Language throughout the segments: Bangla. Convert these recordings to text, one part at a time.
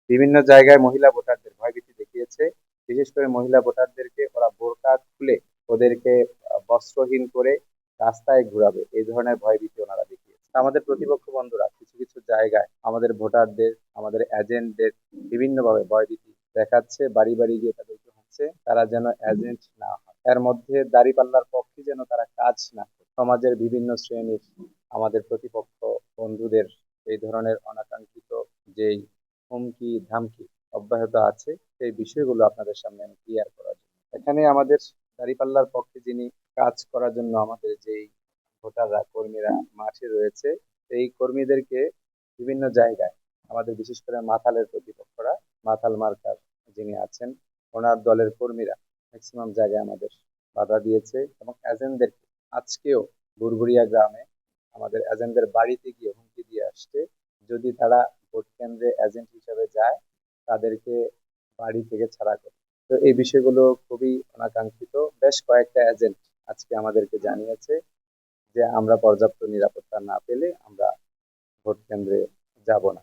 বিভিন্ন জায়গায় মহিলা ভোটারদের ভয়ভীতি দেখিয়েছে। বিশেষ করে মহিলা ভোটারদেরকে ওরা বোরকা খুলে ওদেরকে বস্ত্রহীন করে রাস্তায় ঘুরাবে, এই ধরনের ভয়ভীতি ওনারা দেখিয়েছে। আমাদের প্রতিপক্ষ বন্ধুরা কিছু কিছু জায়গায় আমাদের ভোটারদের, আমাদের এজেন্টদের বিভিন্নভাবে ভয়ভীতি দেখাচ্ছে, বাড়ি বাড়ি গিয়ে তাদেরকে হচ্ছে তারা যেন এজেন্ট না হয়, এর মধ্যে দাঁড়িপাল্লার পক্ষে যেন তারা কাজ না করে। সমাজের বিভিন্ন শ্রেণীর আমাদের প্রতিপক্ষ বন্ধুদের এই ধরনের অনাকাঙ্ক্ষিত যেই হুমকি ধামকি অব্যাহত আছে, সেই বিষয়গুলো আপনাদের সামনে আমি ক্লিয়ার করার জন্য এখানে আমাদের দাঁড়িপাল্লার পক্ষে যিনি কাজ করার জন্য আমাদের যেই ভোটাররা কর্মীরা মাঠে রয়েছে, এই কর্মীদেরকে বিভিন্ন জায়গায় আমাদের বিশেষ করে মাথালের প্রতিপক্ষরা, মাথাল মার্কার যিনি আছেন, ওনার দলের কর্মীরা ম্যাক্সিমাম জায়গায় আমাদের বাধা দিয়েছে এবং এজেন্টদের আজকেও বুরবুরিয়া গ্রামে আমাদের এজেন্টদের বাড়িতে গিয়ে হুমকি দিয়ে আসছে, যদি তারা ভোট কেন্দ্রে এজেন্ট হিসেবে যায় তাদেরকে বাড়ি থেকে ছাড়া করে। তো এই বিষয়গুলো খুবই অনাকাঙ্ক্ষিত। বেশ কয়েকটা এজেন্ট আজকে আমাদেরকে জানিয়েছে যে আমরা পর্যাপ্ত নিরাপত্তা না পেলে আমরা ভোট কেন্দ্রে যাব না।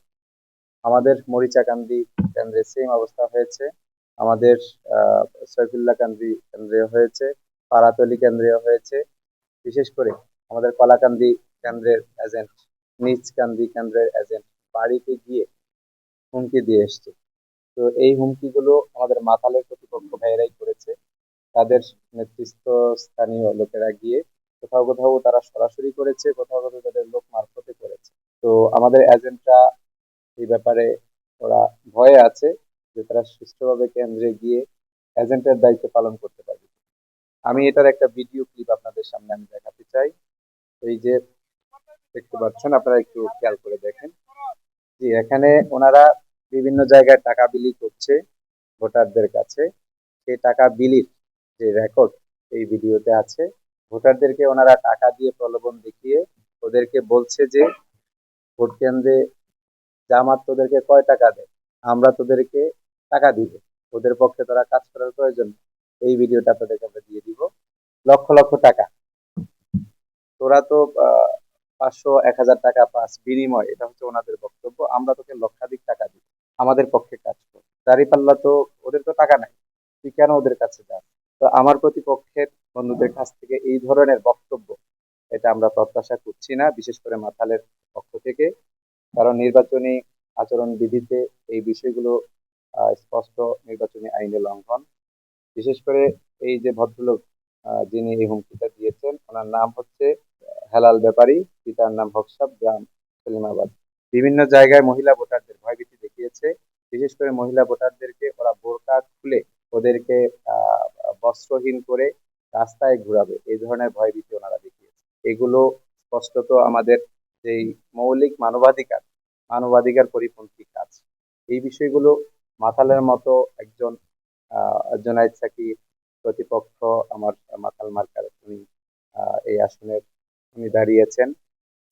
আমাদের মরিচাকান্দি কেন্দ্রে সেম অবস্থা হয়েছে, আমাদের আহ সৈফুল্লাহ কান্দি কেন্দ্রে হয়েছে, পাড়াতলি কেন্দ্রে হয়েছে। বিশেষ করে আমাদের কলাকান্দি কেন্দ্রের এজেন্ট, নিচকান্দি কেন্দ্রের এজেন্ট বাড়িতে গিয়ে হুমকি দিয়ে এসছে। তো এই হুমকিগুলো আমাদের মাতালের প্রতিপক্ষ ভাইয়েরাই করেছে, তাদের নেতৃত্ব স্থানীয় লোকেরা গিয়ে কোথাও কোথাও তারা সরাসরি করেছে, কোথাও কোথাও তাদের লোক মারফতে করেছে। তো আমাদের এজেন্টরা এই ব্যাপারে ওরা ভয়ে আছে যে তারা সুষ্ঠুভাবে কেন্দ্রে গিয়ে এজেন্টের দায়িত্ব পালন করতে পারবে। আমি এটার একটা ভিডিও ক্লিপ আপনাদের সামনে আমি দেখাতে চাই। এই যে দেখতে পাচ্ছেন, আপনারা একটু খেয়াল করে দেখেন। জি, এখানে ওনারা বিভিন্ন জায়গায় টাকা বিলি করছে ভোটারদের কাছে। সেই টাকা বিলির যে রেকর্ড এই ভিডিওতে আছে। ভোটারদেরকে ওনারা টাকা দিয়ে প্রলোভন দেখিয়ে ওদেরকে বলছে যে ভোট কেন্দ্রে জামাত তোদেরকে কয় টাকা দেয়, আমরা তোদেরকে টাকা দিব, ওদের পক্ষে তারা কাজ করার প্রয়োজন নেই। এই ভিডিওটা আপনাদেরকে আমরা দিয়ে দিব। লক্ষ লক্ষ টাকা তোরা তো 500 1000 টাকা পাস বিনিময়, এটা হচ্ছে ওনাদের বক্তব্য, আমরা তোকে লক্ষাধিক টাকা দিব, আমাদের পক্ষে কাজ কর। দাঁড়িপাল্লা তো ওদের তো টাকা নাই, তুই কেন ওদের কাছে যাস? তো আমার প্রতিপক্ষের বন্ধুদের কাছ থেকে এই ধরনের বক্তব্য এটা আমরা প্রত্যাশা করছি না, বিশেষ করে মাথালের পক্ষ থেকে। কারণ নির্বাচনী আচরণ বিধিতে এই বিষয়গুলো স্পষ্ট নির্বাচনী আইনে লঙ্ঘন। বিশেষ করে এই যে ভদ্রলোক যিনি এই হুমকিটা দিয়েছেন, ওনার নাম হচ্ছে হেলাল ব্যাপারী, পিতার নাম হকসাব, গ্রাম সেলিমাবাদ। বিভিন্ন জায়গায় মহিলা ভোটারদের ভয়ভীতি দেখিয়েছে। বিশেষ করে মহিলা ভোটারদেরকে ওরা বোরকা খুলে ওদেরকে আহ বস্ত্রহীন করে রাস্তায় ঘুরাবে, এই ধরনের ভয়ভীতি ওনারা দেখিয়েছে। এগুলো স্পষ্টত আমাদের যেই মৌলিক মানবাধিকার, মানবাধিকার পরিপন্থী কাজ। এই বিষয়গুলো মাতালের মতো একজন জুনায়েদ সাকির প্রতিপক্ষ, আমার মাতাল মার্কার উনি এই আসনের উনি দাঁড়িয়েছেন,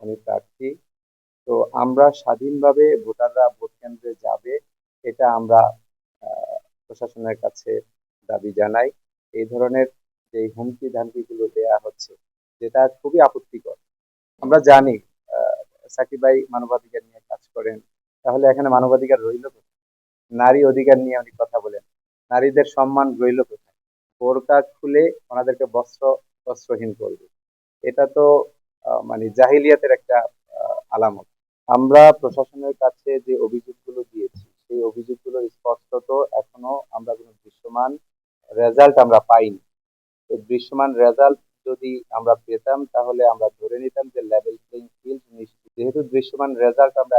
উনি প্রার্থী। তো আমরা স্বাধীনভাবে ভোটাররা ভোট কেন্দ্রে যাবে, এটা আমরা প্রশাসনের কাছে দাবি জানাই। এই ধরনের যে হুমকি ধামকি গুলো দেয়া হচ্ছে, যেটা খুবই আপত্তিকর। আমরা জানি আহ, সাকিব ভাই মানবাধিকার নিয়ে কাজ করেন, তাহলে এখানে মানবাধিকার রইল কোথায়? নারী অধিকার নিয়ে উনি কথা বলেন, নারীদের সম্মান রইল কোথায়? বোরকা খুলে ওনাদেরকে বস্ত্রহীন করবে, এটা তো মানে জাহিলিয়াতের একটা আলামত। আমরা প্রশাসনের কাছে যে অভিযোগগুলো দিয়েছি, সেই অভিযোগগুলো স্পষ্টত এখনো আমরা কোনো দৃশ্যমান রেজাল্ট আমরা পাইনি। তো দৃশ্যমান রেজাল্ট যদি আমরা পেতাম তাহলে আমরা ধরে নিতাম যে লেভেল প্লেইং ফিল্ড নিশ্চিত। যেহেতু দৃশ্যমান রেজাল্ট আমরা